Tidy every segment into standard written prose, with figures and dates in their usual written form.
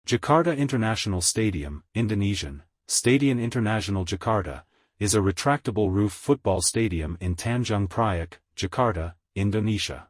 Jakarta International Stadium, Indonesian, Stadion Internasional Jakarta, is a retractable roof football stadium in Tanjung Priok, Jakarta, Indonesia.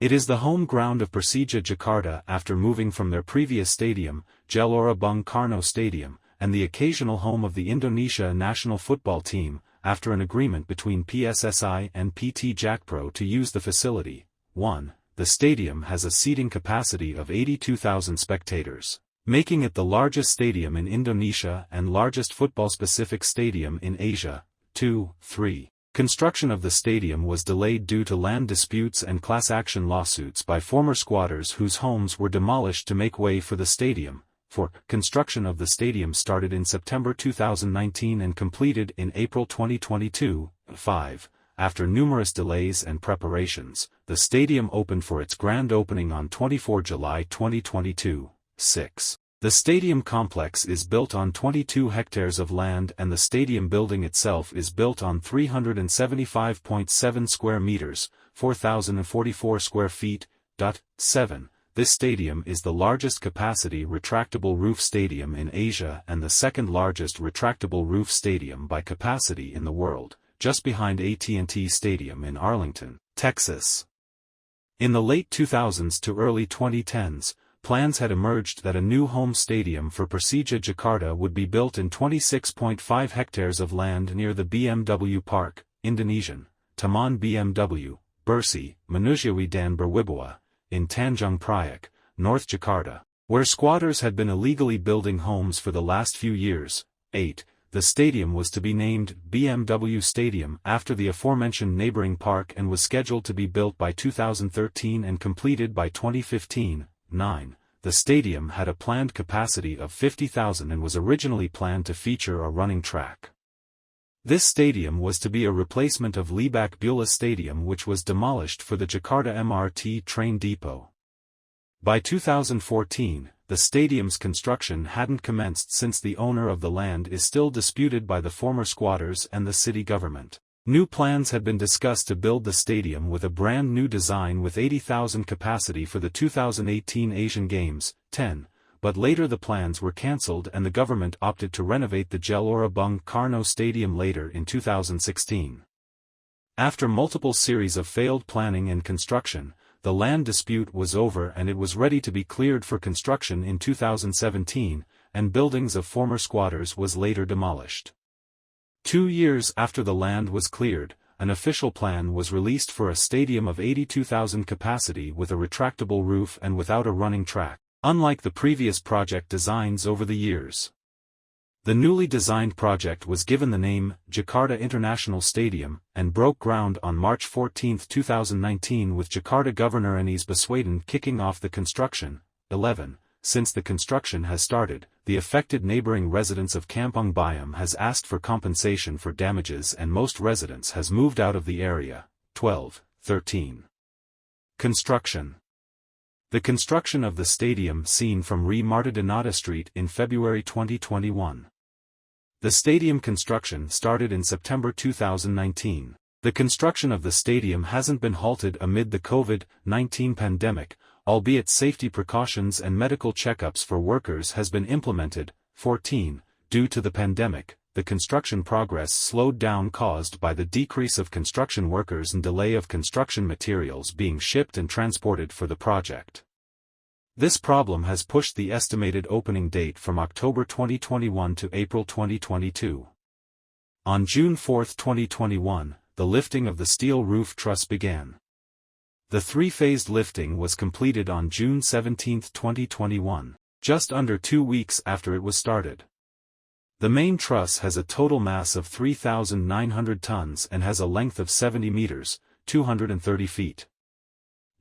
It is the home ground of Persija Jakarta after moving from their previous stadium, Gelora Bung Karno Stadium, and the occasional home of the Indonesia national football team, after an agreement between PSSI and PT Jakpro to use the facility. 1. The stadium has a seating capacity of 82,000 spectators, making it the largest stadium in Indonesia and largest football-specific stadium in Asia. 2. 3. Construction of the stadium was delayed due to land disputes and class action lawsuits by former squatters whose homes were demolished to make way for the stadium. 4. Construction of the stadium started in September 2019 and completed in April 2022. 5. After numerous delays and preparations, the stadium opened for its grand opening on 24 July 2022. 6. The stadium complex is built on 22 hectares of land and the stadium building itself is built on 375.7 square meters, 4,044 square feet. 7. This stadium is the largest capacity retractable roof stadium in Asia and the second largest retractable roof stadium by capacity in the world, just behind AT&T Stadium in Arlington, Texas. In the late 2000s to early 2010s, plans had emerged that a new home stadium for Persija Jakarta would be built in 26.5 hectares of land near the BMW Park, Indonesian, Taman BMW, Bersih, Manusiawi dan Berwibawa, in Tanjung Priok, North Jakarta, where squatters had been illegally building homes for the last few years. 8. The stadium was to be named BMW Stadium after the aforementioned neighboring park and was scheduled to be built by 2013 and completed by 2015. 9. The stadium had a planned capacity of 50,000 and was originally planned to feature a running track. This stadium was to be a replacement of Lebak Bulus Stadium, which was demolished for the Jakarta MRT train depot. By 2014, the stadium's construction hadn't commenced since the owner of the land is still disputed by the former squatters and the city government. New plans had been discussed to build the stadium with a brand new design with 80,000 capacity for the 2018 Asian Games. 10. But later the plans were cancelled and the government opted to renovate the Gelora Bung Karno Stadium later in 2016. After multiple series of failed planning and construction, the land dispute was over and it was ready to be cleared for construction in 2017, and buildings of former squatters was later demolished. 2 years after the land was cleared, an official plan was released for a stadium of 82,000 capacity with a retractable roof and without a running track, unlike the previous project designs over the years. The newly designed project was given the name Jakarta International Stadium and broke ground on March 14, 2019 with Jakarta Governor Anies Baswedan kicking off the construction. 11. Since the construction has started, the affected neighboring residents of Kampung Bayam has asked for compensation for damages and most residents has moved out of the area. 12. 13. Construction. The construction of the stadium seen from Re Martadinata Street in February 2021. The stadium construction started in September 2019. The construction of the stadium hasn't been halted amid the COVID-19 pandemic, albeit safety precautions and medical checkups for workers has been implemented. 14. Due to the pandemic, the construction progress slowed down caused by the decrease of construction workers and delay of construction materials being shipped and transported for the project. This problem has pushed the estimated opening date from October 2021 to April 2022. On June 4, 2021, the lifting of the steel roof truss began. The three-phased lifting was completed on June 17, 2021, just under 2 weeks after it was started. The main truss has a total mass of 3,900 tons and has a length of 70 meters, 230 feet.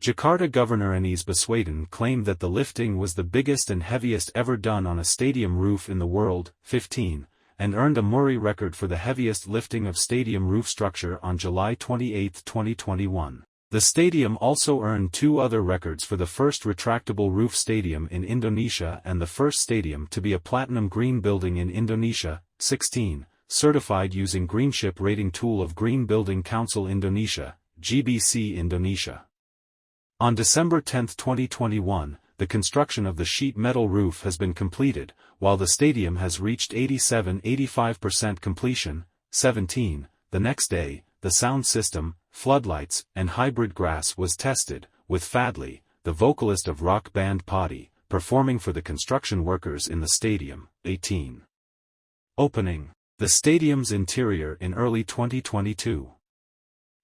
Jakarta Governor Anies Baswedan claimed that the lifting was the biggest and heaviest ever done on a stadium roof in the world. 15, and earned a Muri record for the heaviest lifting of stadium roof structure on July 28, 2021. The stadium also earned 2 other records for the first retractable roof stadium in Indonesia and the first stadium to be a platinum green building in Indonesia. 16, certified using Greenship rating tool of Green Building Council Indonesia, GBC Indonesia. On December 10, 2021, the construction of the sheet metal roof has been completed, while the stadium has reached 87–85% completion. 17. The next day, the sound system, floodlights, and hybrid grass was tested, with Fadley, the vocalist of rock band Poddy, performing for the construction workers in the stadium. 18. Opening. The stadium's interior in early 2022.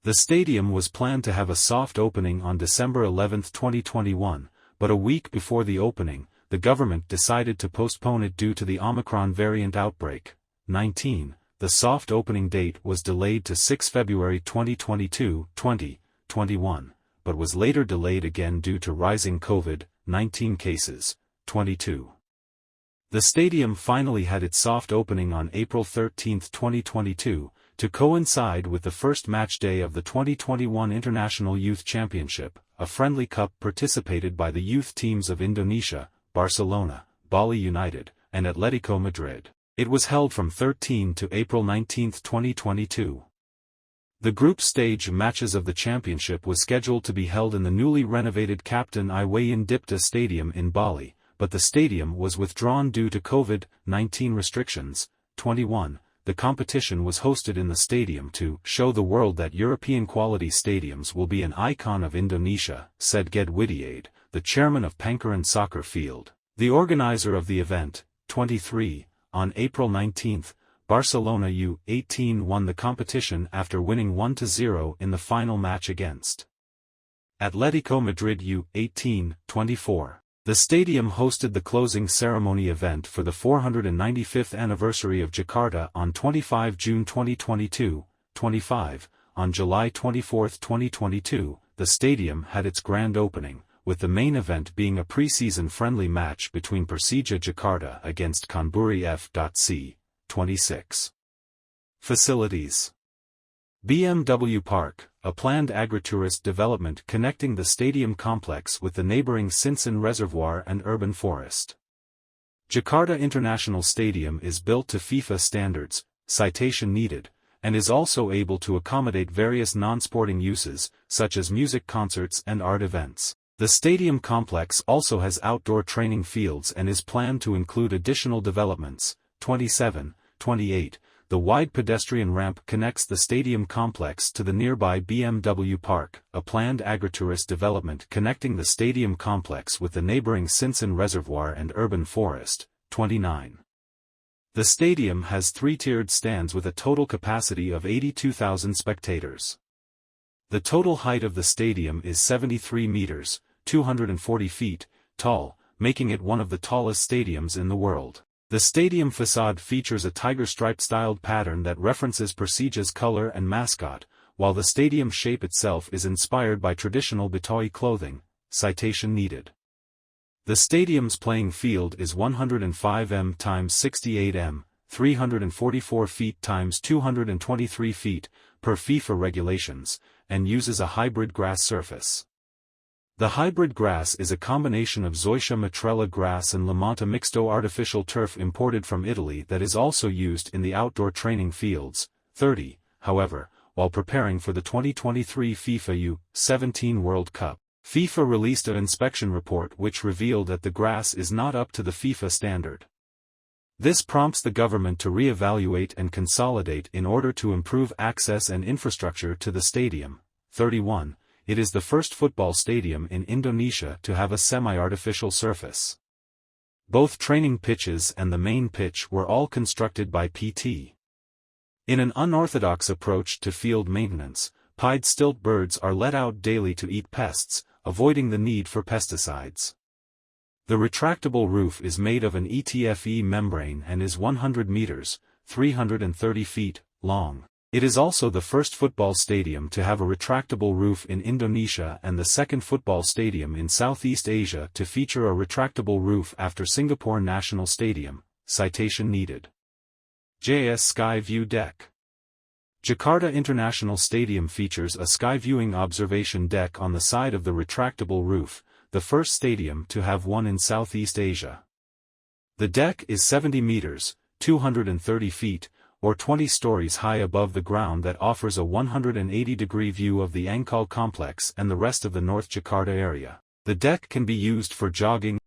The stadium was planned to have a soft opening on December 11, 2021, but a week before the opening, the government decided to postpone it due to the Omicron variant outbreak. 19. The soft opening date was delayed to 6 February 2022, 2021, but was later delayed again due to rising COVID-19 cases. 22. The stadium finally had its soft opening on April 13, 2022, to coincide with the first match day of the 2021 International Youth Championship, a friendly cup participated by the youth teams of Indonesia, Barcelona, Bali United, and Atletico Madrid. It was held from 13 to April 19, 2022. The group stage matches of the championship was scheduled to be held in the newly renovated Captain Iwayan Dipta Stadium in Bali, but the stadium was withdrawn due to COVID-19 restrictions. 21. The competition was hosted in the stadium to show the world that European quality stadiums will be an icon of Indonesia, said Ged Widiade, the chairman of Pancoran Soccer Field, the organizer of the event. 23. On April 19, Barcelona U18 won the competition after winning 1–0 in the final match against Atletico Madrid U18. 24. The stadium hosted the closing ceremony event for the 495th anniversary of Jakarta on 25 June 2022. 25. On July 24, 2022, the stadium had its grand opening, with the main event being a pre-season friendly match between Persija Jakarta against Kanburi F.C. 26. Facilities. BMW Park, a planned agritourist development connecting the stadium complex with the neighboring Sinsen Reservoir and urban forest. Jakarta International Stadium is built to FIFA standards, citation needed, and is also able to accommodate various non-sporting uses, such as music concerts and art events. The stadium complex also has outdoor training fields and is planned to include additional developments. 27, 28. The wide pedestrian ramp connects the stadium complex to the nearby BMW Park, a planned agritourist development connecting the stadium complex with the neighboring Sinsen Reservoir and urban forest. 29. The stadium has three-tiered stands with a total capacity of 82,000 spectators. The total height of the stadium is 73 meters, 240 feet, tall, making it one of the tallest stadiums in the world. The stadium facade features a tiger stripe-styled pattern that references Persija's color and mascot, while the stadium shape itself is inspired by traditional Betawi clothing, citation needed. The stadium's playing field is 105 m x 68 m, 344 feet x 223 feet, per FIFA regulations, and uses a hybrid grass surface. The hybrid grass is a combination of Zoysia matrella grass and Lamanta mixto artificial turf imported from Italy that is also used in the outdoor training fields. 30. However, while preparing for the 2023 FIFA U17 World Cup, FIFA released an inspection report which revealed that the grass is not up to the FIFA standard. This prompts the government to re-evaluate and consolidate in order to improve access and infrastructure to the stadium. 31. It is the first football stadium in Indonesia to have a semi-artificial surface. Both training pitches and the main pitch were all constructed by PT. In an unorthodox approach to field maintenance, pied stilt birds are let out daily to eat pests, avoiding the need for pesticides. The retractable roof is made of an ETFE membrane and is 100 meters, 330 feet, long. It is also the first football stadium to have a retractable roof in Indonesia and the second football stadium in Southeast Asia to feature a retractable roof after Singapore National Stadium, citation needed. JS Sky View Deck. Jakarta International Stadium features a sky viewing observation deck on the side of the retractable roof, the first stadium to have one in Southeast Asia. The deck is 70 meters, 230 feet, or 20 stories high above the ground that offers a 180-degree view of the Ancol complex and the rest of the North Jakarta area. The deck can be used for jogging,